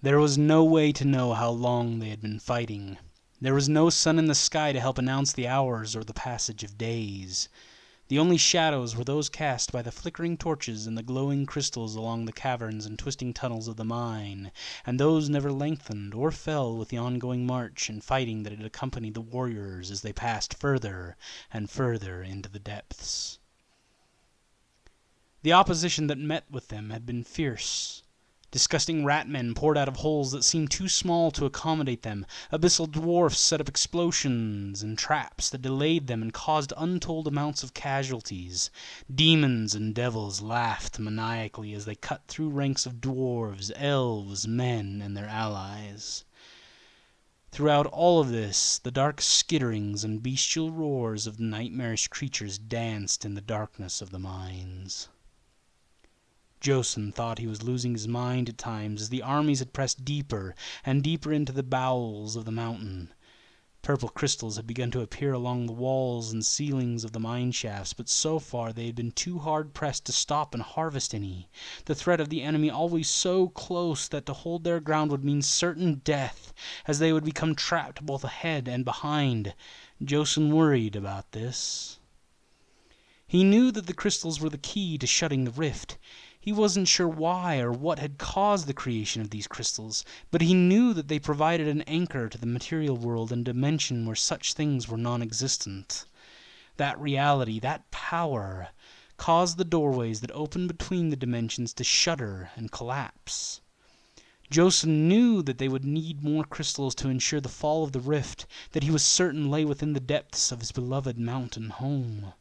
There was no way to know how long they had been fighting. There was no sun in the sky to help announce the hours or the passage of days. The only shadows were those cast by the flickering torches and the glowing crystals along the caverns and twisting tunnels of the mine, and those never lengthened or fell with the ongoing march and fighting that had accompanied the warriors as they passed further and further into the depths. The opposition that met with them had been fierce. Disgusting rat-men poured out of holes that seemed too small to accommodate them. Abyssal dwarfs set up explosions and traps that delayed them and caused untold amounts of casualties. Demons and devils laughed maniacally as they cut through ranks of dwarves, elves, men, and their allies. Throughout all of this, the dark skitterings and bestial roars of the nightmarish creatures danced in the darkness of the mines. Joseph thought he was losing his mind at times as the armies had pressed deeper and deeper into the bowels of the mountain. Purple crystals had begun to appear along the walls and ceilings of the mine shafts, but so far they had been too hard pressed to stop and harvest any. The threat of the enemy always so close that to hold their ground would mean certain death, as they would become trapped both ahead and behind. Joseph worried about this. He knew that the crystals were the key to shutting the rift. He wasn't sure why or what had caused the creation of these crystals, but he knew that they provided an anchor to the material world and dimension where such things were non-existent. That reality, that power, caused the doorways that opened between the dimensions to shudder and collapse. Joseph knew that they would need more crystals to ensure the fall of the rift that he was certain lay within the depths of his beloved mountain home.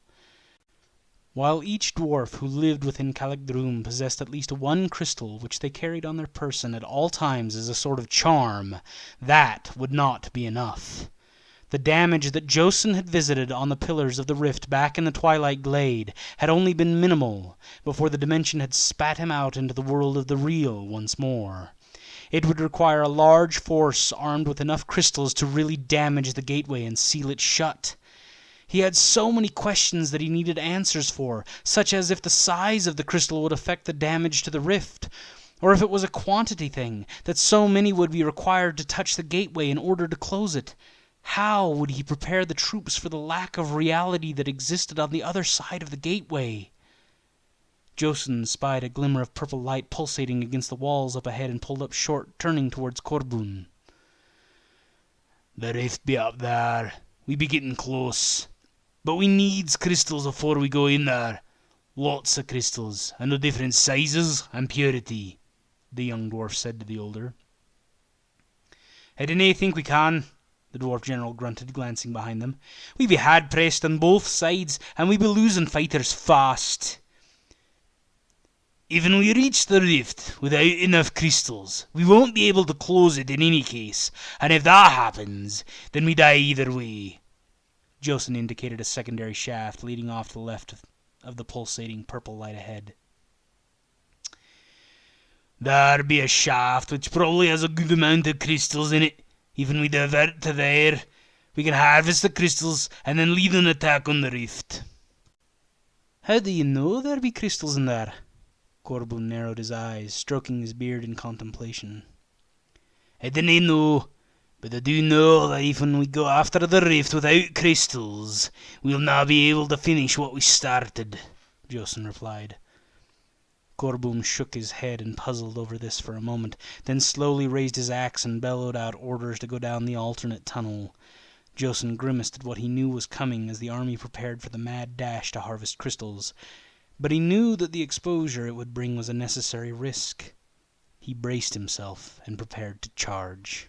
While each dwarf who lived within Caligdrum possessed at least one crystal which they carried on their person at all times as a sort of charm, that would not be enough. The damage that Joseph had visited on the pillars of the rift back in the twilight glade had only been minimal before the dimension had spat him out into the world of the real once more. It would require a large force armed with enough crystals to really damage the gateway and seal it shut. He had so many questions that he needed answers for, such as if the size of the crystal would affect the damage to the rift, or if it was a quantity thing, that so many would be required to touch the gateway in order to close it. How would he prepare the troops for the lack of reality that existed on the other side of the gateway? Joseph spied a glimmer of purple light pulsating against the walls up ahead and pulled up short, turning towards Corbun. "The rift be up there. We be getting close. But we needs crystals afore we go in there. Lots of crystals, and of different sizes and purity," the young dwarf said to the older. "I dinna think we can," the dwarf general grunted, glancing behind them. "We be hard pressed on both sides, and we be losing fighters fast. Even we reach the rift without enough crystals, we won't be able to close it in any case, and if that happens, then we die either way." Joseph indicated a secondary shaft leading off to the left of the pulsating purple light ahead. "There be a shaft which probably has a good amount of crystals in it. Even we divert to there, we can harvest the crystals and then lead an attack on the rift." "How do you know there be crystals in there?" Corbun narrowed his eyes, stroking his beard in contemplation. "I dinna know. But I do know that if we go after the rift without crystals, we'll na be able to finish what we started," Joseph replied. Corbun shook his head and puzzled over this for a moment, then slowly raised his axe and bellowed out orders to go down the alternate tunnel. Joseph grimaced at what he knew was coming as the army prepared for the mad dash to harvest crystals, but he knew that the exposure it would bring was a necessary risk. He braced himself and prepared to charge.